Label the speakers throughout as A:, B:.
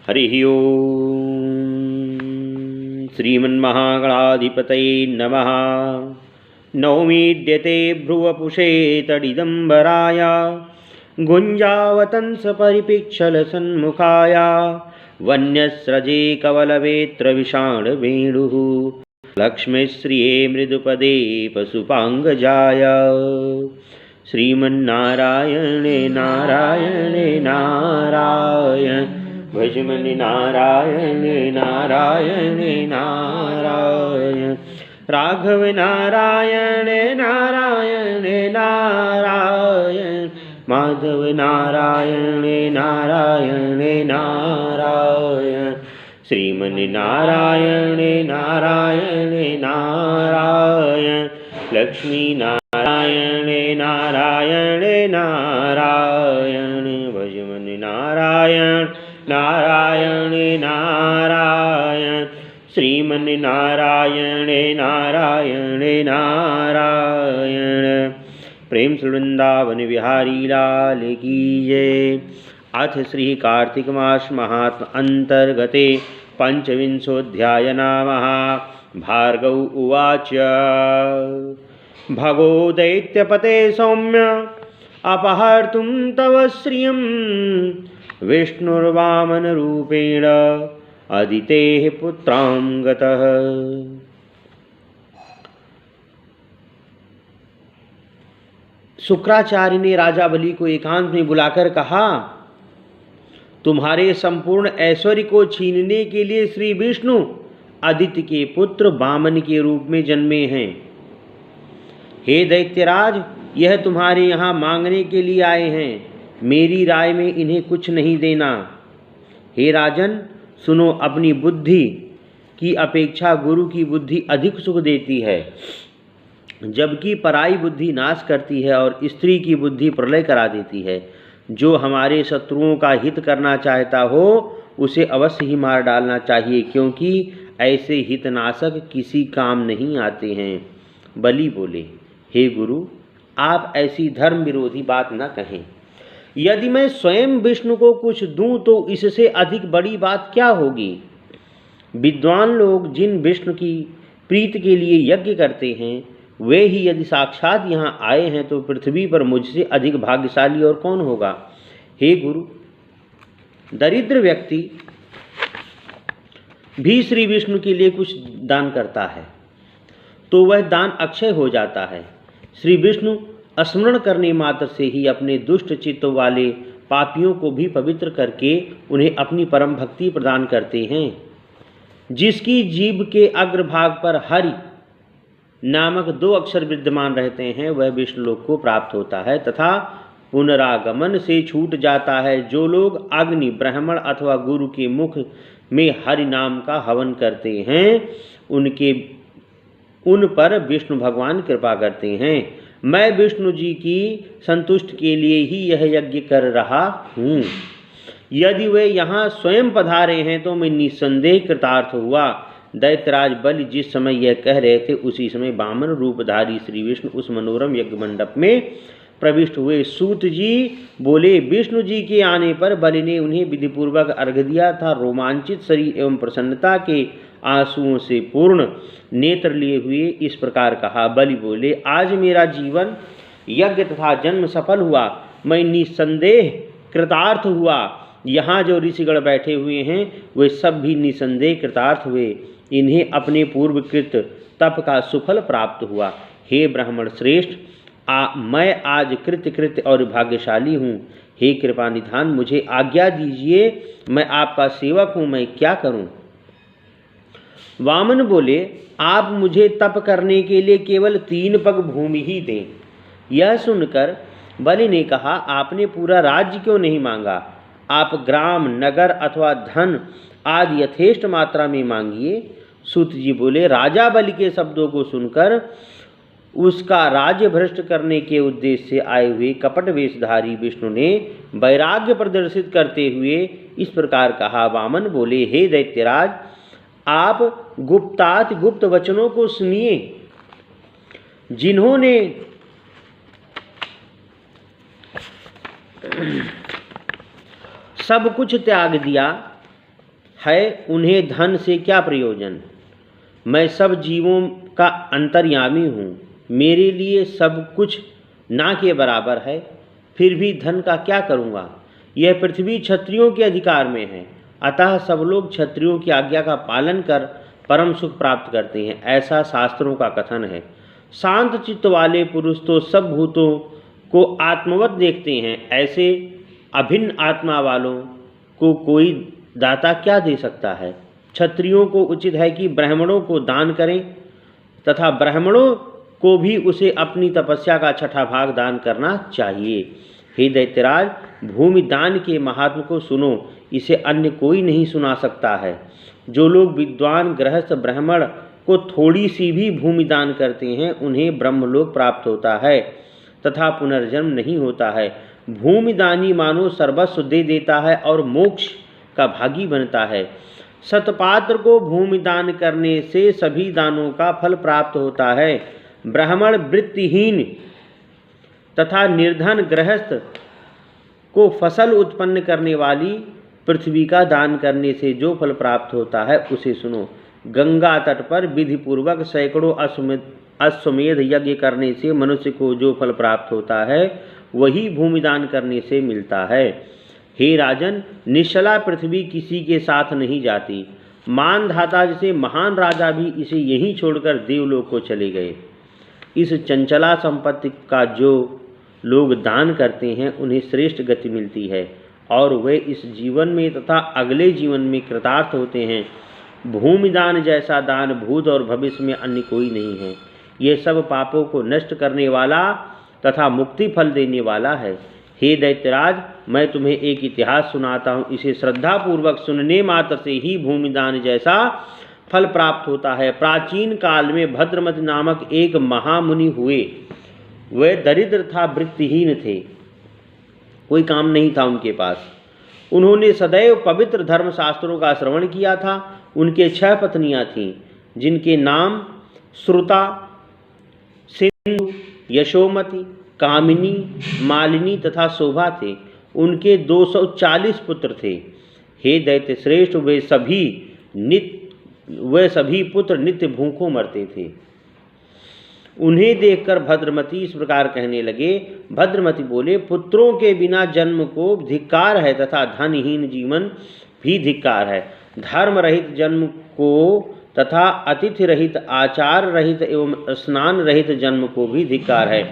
A: हरिः ओम्। श्रीमन्महागणाधिपतये नमः। नौमीड्यते भ्रुवपुषे तडिदम्बराय गुञ्जावतंसपरिपिक्षलसन्मुखाय वन्यस्रजे कवलवेत्रविषाणवेणुः लक्ष्मीश्रिये मृदुपदे पशुपाङ्गजाय। श्रीमन्नारायणे नारायणे नारायण भजमनि नारायणे नारायणे नारायण राघव नारायणे नारायणे नारायण माधव नारायणे नारायणे नारायण श्रीमनि नारायणे नारायणे नारायण लक्ष्मी नारायणे नारायणे नारायण भजमनि नारायण नारायणे नारायण श्रीमनि नारायणे नारायणे नारायण। प्रेम से वृंदावन बिहारी लाल की जय। अथ श्री कार्तिक मास महात्म अंतर्गते पंचविंशोऽध्याय नामः। भार्गव उवाच भगो दैत्यपते सौम्य अपहर्तुं तव श्रियं विष्णुर्वामनरूपेण अदितेः पुत्रां गतः। शुक्राचार्य ने राजा बलि को एकांत में बुलाकर कहा, तुम्हारे संपूर्ण ऐश्वर्य को छीनने के लिए श्री विष्णु आदित्य के पुत्र वामन के रूप में जन्मे हैं। हे दैत्यराज, यह तुम्हारे यहाँ मांगने के लिए आए हैं। मेरी राय में इन्हें कुछ नहीं देना। हे राजन, सुनो, अपनी बुद्धि की अपेक्षा गुरु की बुद्धि अधिक सुख देती है, जबकि पराई बुद्धि नाश करती है और स्त्री की बुद्धि प्रलय करा देती है। जो हमारे शत्रुओं का हित करना चाहता हो उसे अवश्य ही मार डालना चाहिए, क्योंकि ऐसे हितनाशक किसी काम नहीं आते हैं। बलि बोले, हे गुरु, आप ऐसी धर्म विरोधी बात न कहें। यदि मैं स्वयं विष्णु को कुछ दूं तो इससे अधिक बड़ी बात क्या होगी। विद्वान लोग जिन विष्णु की प्रीति के लिए यज्ञ करते हैं, वे ही यदि साक्षात यहाँ आए हैं तो पृथ्वी पर मुझसे अधिक भाग्यशाली और कौन होगा। हे गुरु, दरिद्र व्यक्ति भी श्री विष्णु के लिए कुछ दान करता है तो वह दान अक्षय हो जाता है। श्री विष्णु स्मरण करने मात्र से ही अपने दुष्ट चित्त वाले पापियों को भी पवित्र करके उन्हें अपनी परम भक्ति प्रदान करते हैं। जिसकी जीभ के अग्रभाग पर हरि नामक 2 अक्षर विद्यमान रहते हैं, वह विष्णुलोक को प्राप्त होता है तथा पुनरागमन से छूट जाता है। जो लोग अग्नि, ब्राह्मण अथवा गुरु के मुख में हरि नाम का हवन करते हैं, उन पर विष्णु भगवान कृपा करते हैं। मैं विष्णु जी की संतुष्टि के लिए ही यह यज्ञ कर रहा हूँ। यदि वे यहाँ स्वयं पधारे हैं तो मैं निस्संदेह कृतार्थ हुआ। दैत्यराज बलि जिस समय यह कह रहे थे, उसी समय वामन रूपधारी श्री विष्णु उस मनोरम यज्ञ मंडप में प्रविष्ट हुए। सूत जी बोले, विष्णु जी के आने पर बलि ने उन्हें विधिपूर्वक अर्घ्य दिया था। रोमांचित शरीर एवं प्रसन्नता के आंसुओं से पूर्ण नेत्र लिए हुए इस प्रकार कहा। बलि बोले, आज मेरा जीवन यज्ञ तथा जन्म सफल हुआ। मैं निस्संदेह कृतार्थ हुआ। यहाँ जो ऋषिगण बैठे हुए हैं वे सब भी निस्संदेह कृतार्थ हुए। इन्हें अपने पूर्वकृत तप का सुफल प्राप्त हुआ। हे ब्राह्मण श्रेष्ठ, मैं आज कृत्य और भाग्यशाली हूँ। हे कृपा निधान, मुझे आज्ञा दीजिए, मैं आपका सेवक हूँ, मैं क्या करूँ। वामन बोले, आप मुझे तप करने के लिए केवल 3 पग भूमि ही दें। यह सुनकर बलि ने कहा, आपने पूरा राज्य क्यों नहीं मांगा। आप ग्राम, नगर अथवा धन आदि यथेष्ट मात्रा में मांगिए। सूत जी बोले, राजा बलि के शब्दों को सुनकर उसका राज्य भ्रष्ट करने के उद्देश्य से आए हुए कपट वेशधारी विष्णु ने वैराग्य प्रदर्शित करते हुए इस प्रकार कहा। वामन बोले, हे दैत्यराज, आप गुप्ताति गुप्त वचनों को सुनिए। जिन्होंने सब कुछ त्याग दिया है, उन्हें धन से क्या प्रयोजन। मैं सब जीवों का अंतर्यामी हूँ, मेरे लिए सब कुछ ना के बराबर है, फिर भी धन का क्या करूँगा। यह पृथ्वी क्षत्रियों के अधिकार में है, अतः सब लोग क्षत्रियों की आज्ञा का पालन कर परम सुख प्राप्त करते हैं, ऐसा शास्त्रों का कथन है। शांत चित्त वाले पुरुष तो सब भूतों को आत्मवत देखते हैं, ऐसे अभिन्न आत्मा वालों को कोई दाता क्या दे सकता है। क्षत्रियों को उचित है कि ब्राह्मणों को दान करें तथा ब्राह्मणों को भी उसे अपनी तपस्या का छठा भाग दान करना चाहिए। हे दैत्यराज, भूमि दान के महात्म को सुनो, इसे अन्य कोई नहीं सुना सकता है। जो लोग विद्वान गृहस्थ ब्राह्मण को थोड़ी सी भी भूमि दान करते हैं, उन्हें ब्रह्मलोक प्राप्त होता है तथा पुनर्जन्म नहीं होता है। भूमिदानी मानो सर्वस्व दे देता है और मोक्ष का भागी बनता है। सतपात्र को भूमि दान करने से सभी दानों का फल प्राप्त होता है। ब्राह्मण वृत्तिहीन तथा निर्धन गृहस्थ को फसल उत्पन्न करने वाली पृथ्वी का दान करने से जो फल प्राप्त होता है, उसे सुनो। गंगा तट पर विधिपूर्वक सैकड़ों अश्वमेध यज्ञ करने से मनुष्य को जो फल प्राप्त होता है, वही भूमिदान करने से मिलता है। हे राजन, निश्चला पृथ्वी किसी के साथ नहीं जाती। मानधाता जैसे महान राजा भी इसे यहीं छोड़कर देवलोक को चले गए। इस चंचला संपत्ति का जो लोग दान करते हैं, उन्हें श्रेष्ठ गति मिलती है और वे इस जीवन में तथा अगले जीवन में कृतार्थ होते हैं। भूमिदान जैसा दान भूत और भविष्य में अन्य कोई नहीं है। ये सब पापों को नष्ट करने वाला तथा मुक्ति फल देने वाला है। हे दैत्यराज, मैं तुम्हें एक इतिहास सुनाता हूँ, इसे श्रद्धापूर्वक सुनने मात्र से ही भूमिदान जैसा फल प्राप्त होता है। प्राचीन काल में भद्रमति नामक एक महामुनि हुए। वे दरिद्र था, वृत्तिहीन थे, कोई काम नहीं था उनके पास। उन्होंने सदैव पवित्र धर्मशास्त्रों का श्रवण किया था। उनके 6 पत्नियां थीं, जिनके नाम श्रुता, सिंधु, यशोमती, कामिनी, मालिनी तथा शोभा थे। उनके 240 पुत्र थे। हे दैत्य श्रेष्ठ, वे सभी पुत्र नित्य भूखों मरते थे। उन्हें देखकर भद्रमती इस प्रकार कहने लगे। भद्रमती बोले, पुत्रों के बिना जन्म को धिक्कार है तथा धनहीन जीवन भी धिक्कार है। धर्म रहित जन्म को तथा अतिथि रहित, आचार रहित एवं स्नान रहित जन्म को भी धिक्कार है।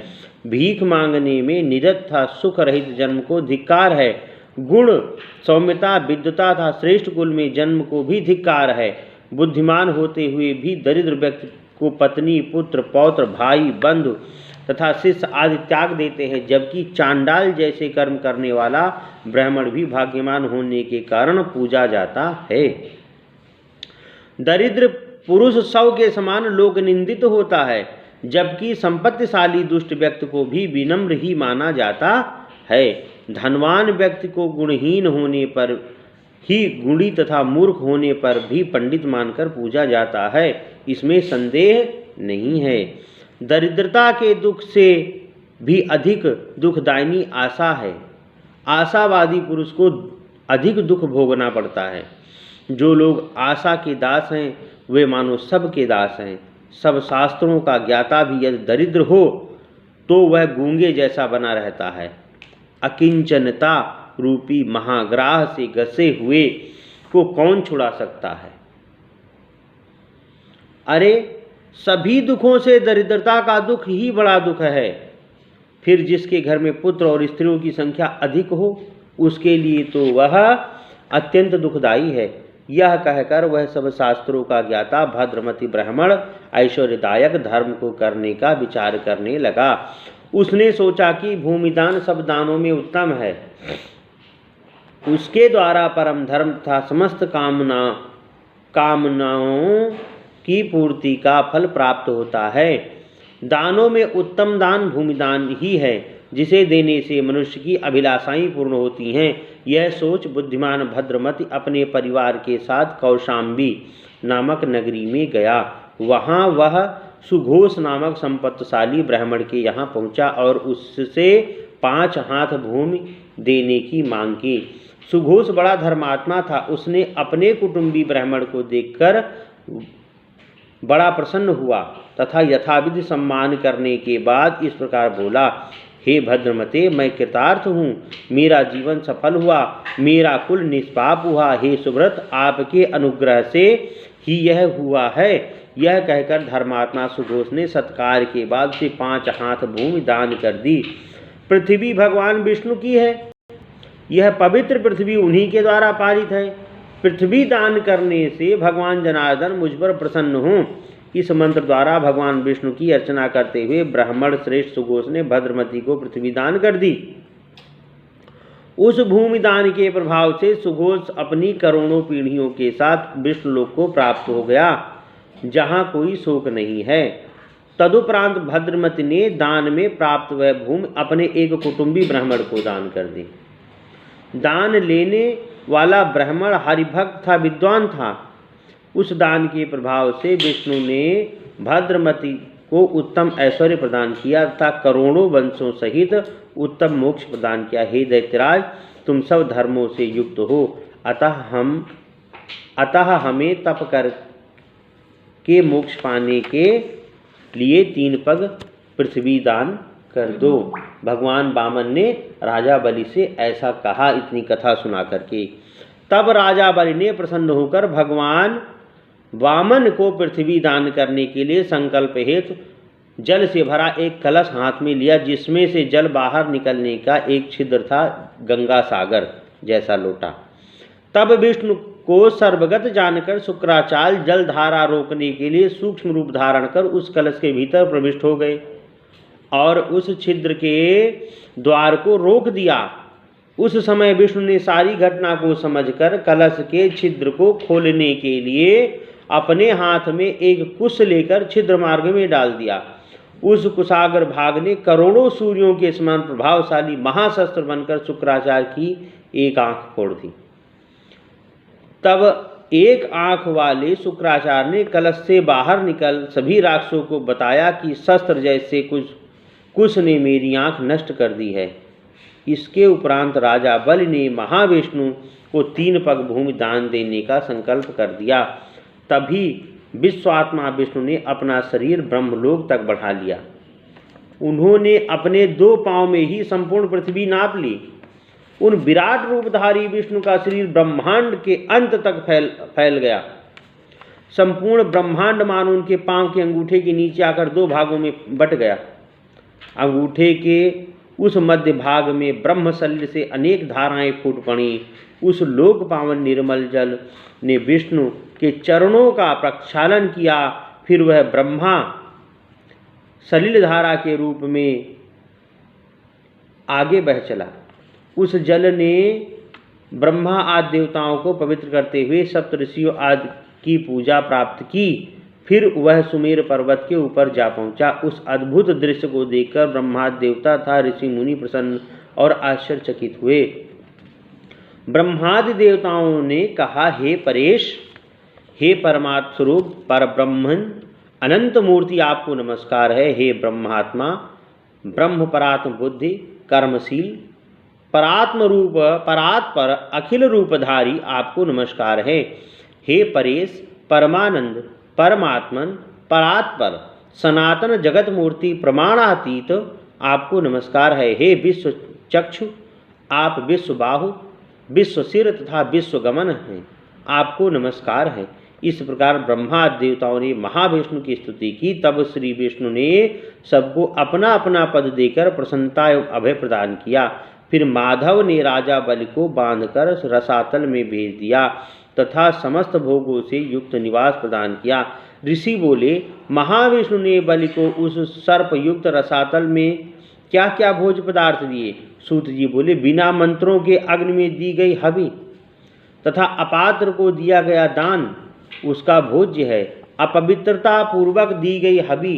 A: भीख मांगने में निरत था सुख रहित जन्म को धिक्कार है। गुण, सौम्यता, विद्वता तथा श्रेष्ठ कुल में जन्म को भी धिक्कार है। बुद्धिमान होते हुए भी दरिद्र व्यक्ति को पत्नी, पुत्र, पौत्र, भाई, बंधु तथा शिष्य आदि त्याग देते हैं, जबकि चांडाल जैसे कर्म करने वाला ब्राह्मण भी भाग्यवान होने के कारण पूजा जाता है। दरिद्र पुरुष शव के समान लोक निंदित होता है, जबकि संपत्तिशाली दुष्ट व्यक्ति को भी विनम्र ही माना जाता है। धनवान व्यक्ति को गुणहीन होने पर ही गुणी तथा मूर्ख होने पर भी पंडित मानकर पूजा जाता है, इसमें संदेह नहीं है। दरिद्रता के दुख से भी अधिक दुखदायिनी आशा है। आशावादी पुरुष को अधिक दुख भोगना पड़ता है। जो लोग आशा के दास हैं, वे मानो सब के दास हैं। सब शास्त्रों का ज्ञाता भी यदि दरिद्र हो तो वह गूंगे जैसा बना रहता है। अकिंचनता रूपी महाग्राह से घसे हुए को कौन छुड़ा सकता है। अरे, सभी दुखों से दरिद्रता का दुख ही बड़ा दुख है। फिर जिसके घर में पुत्र और स्त्रियों की संख्या अधिक हो, उसके लिए तो वह अत्यंत दुखदायी है। यह कहकर वह सब शास्त्रों का ज्ञाता भद्रमती ब्राह्मण ऐश्वर्यदायक धर्म को करने का विचार करने लगा। उसने सोचा कि भूमिदान सब दानों में उत्तम है। उसके द्वारा परम धर्म तथा समस्त कामनाओं की पूर्ति का फल प्राप्त होता है। दानों में उत्तम दान भूमिदान ही है, जिसे देने से मनुष्य की अभिलाषाएं पूर्ण होती हैं। यह सोच बुद्धिमान भद्रमति अपने परिवार के साथ कौशाम्बी नामक नगरी में गया। वहाँ वह सुघोष नामक संपत्तिशाली ब्राह्मण के यहाँ पहुँचा और उससे 5 हाथ भूमि देने की मांग की। सुघोष बड़ा धर्मात्मा था। उसने अपने कुटुंबी ब्राह्मण को देखकर बड़ा प्रसन्न हुआ तथा यथाविधि सम्मान करने के बाद इस प्रकार बोला, हे भद्रमते, मैं कृतार्थ हूँ, मेरा जीवन सफल हुआ, मेरा कुल निष्पाप हुआ। हे सुव्रत, आपके अनुग्रह से ही यह हुआ है। यह कहकर धर्मात्मा सुघोष ने सत्कार के बाद उसे 5 हाथ भूमि दान कर दी। पृथ्वी भगवान विष्णु की है, यह पवित्र पृथ्वी उन्हीं के द्वारा पालित है। पृथ्वी दान करने से भगवान जनार्दन मुझ पर प्रसन्न हों। इस मंत्र द्वारा भगवान विष्णु की अर्चना करते हुए ब्राह्मण श्रेष्ठ सुघोष ने भद्रमती को पृथ्वी दान कर दी। उस भूमि दान के प्रभाव से सुघोष अपनी करोड़ों पीढ़ियों के साथ विष्णुलोक को प्राप्त हो गया, जहाँ कोई शोक नहीं है। तदुपरांत भद्रमती ने दान में प्राप्त वह भूमि अपने एक कुटुंबी ब्राह्मण को दान कर दी। दान लेने वाला ब्राह्मण हरिभक्त था, विद्वान था। उस दान के प्रभाव से विष्णु ने भद्रमती को उत्तम ऐश्वर्य प्रदान किया तथा करोड़ों वंशों सहित उत्तम मोक्ष प्रदान किया। हे दैत्यराज, तुम सब धर्मों से युक्त हो, अतः हमें तप कर के मोक्ष पाने के लिए 3 पग पृथ्वी दान कर दो। भगवान वामन ने राजा बलि से ऐसा कहा। इतनी कथा सुना करके तब राजा बलि ने प्रसन्न होकर भगवान वामन को पृथ्वी दान करने के लिए संकल्प हेतु जल से भरा एक कलश हाथ में लिया, जिसमें से जल बाहर निकलने का एक छिद्र था, गंगा सागर जैसा लोटा। तब विष्णु को सर्वगत जानकर शुक्राचार्य जल धारा रोकने के लिए सूक्ष्म रूप धारण कर उस कलश के भीतर प्रविष्ट हो गए और उस छिद्र के द्वार को रोक दिया। उस समय विष्णु ने सारी घटना को समझकर कलश के छिद्र को खोलने के लिए अपने हाथ में एक कुश लेकर छिद्र मार्ग में डाल दिया। उस कुशाग्र भाग ने करोड़ों सूर्यों के समान प्रभावशाली महाशस्त्र बनकर शुक्राचार्य की एक आंख फोड़ दी। तब एक आंख वाले शुक्राचार्य ने कलश से बाहर निकल सभी राक्षसों को बताया कि शस्त्र जैसे कुश ने मेरी आंख नष्ट कर दी है। इसके उपरांत राजा बलि ने महाविष्णु को 3 पग भूमि दान देने का संकल्प कर दिया। तभी विश्वात्मा विष्णु ने अपना शरीर ब्रह्मलोक तक बढ़ा लिया। उन्होंने अपने 2 पांव में ही संपूर्ण पृथ्वी नाप ली। उन विराट रूपधारी विष्णु का शरीर ब्रह्मांड के अंत तक फैल गया। संपूर्ण ब्रह्मांड मानो उनके पांव के अंगूठे के नीचे आकर 2 भागों में बट गया। अंगूठे के उस मध्य भाग में ब्रह्मशल्य से अनेक धाराएं फूट पड़ी। उस लोक पावन निर्मल जल ने विष्णु के चरणों का प्रक्षालन किया। फिर वह ब्रह्मा सलिल धारा के रूप में आगे बह चला। उस जल ने ब्रह्मा आदि देवताओं को पवित्र करते हुए सप्तऋषियों आदि की पूजा प्राप्त की। फिर वह सुमेर पर्वत के ऊपर जा पहुंचा। उस अद्भुत दृश्य को देखकर ब्रह्मादि देवता तथा ऋषि मुनि प्रसन्न और आश्चर्यचकित हुए। ब्रह्मादि देवताओं ने कहा, हे परेश, हे परमात्म स्वरूप परब्रह्मन अनंत मूर्ति, आपको नमस्कार है। हे ब्रह्मात्मा, ब्रह्म परात्म बुद्धि, कर्मशील, परात्म रूप, परात्पर, अखिल रूपधारी, आपको नमस्कार है। हे परेश, परमानंद, परमात्मन, परात्पर, सनातन जगत मूर्ति, प्रमाणातीत, आपको नमस्कार है। हे विश्व चक्षु, आप विश्व बाहु, विश्व सिर तथा विश्व गमन हैं, आपको नमस्कार है। इस प्रकार ब्रह्मा देवताओं ने महाविष्णु की स्तुति की। तब श्री विष्णु ने सबको अपना अपना पद देकर प्रसन्नता एवं अभय प्रदान किया। फिर माधव ने राजा बलि को बांधकर रसातल में भेज दिया तथा समस्त भोगों से युक्त निवास प्रदान किया। ऋषि बोले, महाविष्णु ने बलि को उस सर्पयुक्त रसातल में क्या क्या भोज पदार्थ दिए? सूत जी बोले, बिना मंत्रों के अग्नि में दी गई हवि तथा अपात्र को दिया गया दान उसका भोज्य है। अपवित्रता पूर्वक दी गई हवि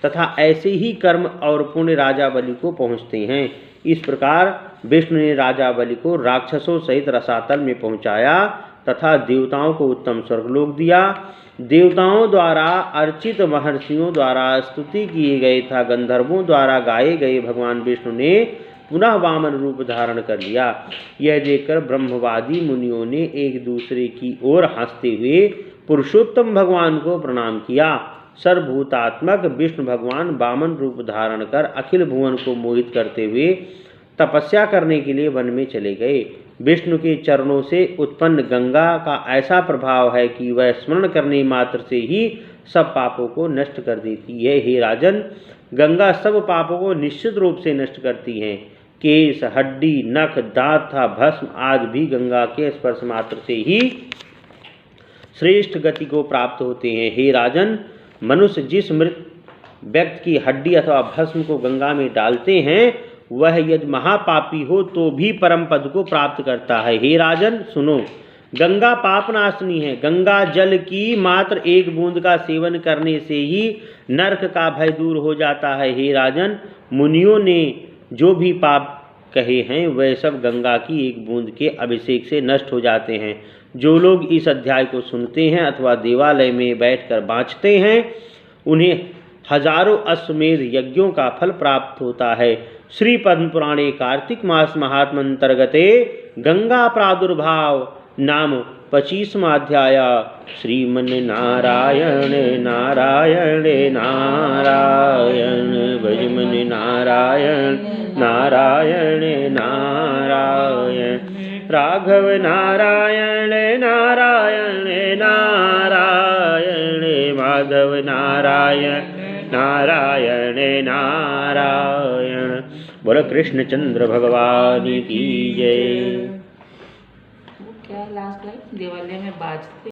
A: तथा ऐसे ही कर्म और पुण्य राजा बलि को पहुँचते हैं। इस प्रकार विष्णु ने राजा बलि को राक्षसों सहित रसातल में पहुँचाया तथा देवताओं को उत्तम स्वर्गलोक दिया। देवताओं द्वारा अर्चित, महर्षियों द्वारा स्तुति किए गए तथा गंधर्वों द्वारा गाए गए भगवान विष्णु ने पुनः वामन रूप धारण कर लिया। यह देखकर ब्रह्मवादी मुनियों ने एक दूसरे की ओर हंसते हुए पुरुषोत्तम भगवान को प्रणाम किया। सर्वभूतात्मक विष्णु भगवान वामन रूप धारण कर अखिल भुवन को मोहित करते हुए तपस्या करने के लिए वन में चले गए। विष्णु के चरणों से उत्पन्न गंगा का ऐसा प्रभाव है कि वह स्मरण करने मात्र से ही सब पापों को नष्ट कर देती है। हे राजन, गंगा सब पापों को निश्चित रूप से नष्ट करती है। केश, हड्डी, नख, दांत तथा भस्म आदि भी गंगा के स्पर्श मात्र से ही श्रेष्ठ गति को प्राप्त होते हैं। हे राजन, मनुष्य जिस मृत व्यक्ति की हड्डी अथवा भस्म को गंगा में डालते हैं वह यदि महापापी हो तो भी परम पद को प्राप्त करता है। हे राजन सुनो, गंगा पापनाशनी है। गंगा जल की मात्र एक बूंद का सेवन करने से ही नरक का भय दूर हो जाता है। हे राजन, मुनियों ने जो भी पाप कहे हैं वह सब गंगा की एक बूंद के अभिषेक से नष्ट हो जाते हैं। जो लोग इस अध्याय को सुनते हैं अथवा देवालय में बैठकर बाँचते हैं उन्हें हजारों अश्वमेध यज्ञों का फल प्राप्त होता है। श्री पद्म पुराणे कार्तिक मास महात्मंतर्गते गंगा प्रादुर्भाव नाम 25वां अध्याय। श्रीमन नारायण नारायण नारायण भजमन नारायण नारायण नारायण राघव नारायण नारायण नारायण माधव नारायण नारायण नारायण। बोलो कृष्णचंद्र भगवान की जय।
B: क्या लास्ट लाइन देवालय में बाजते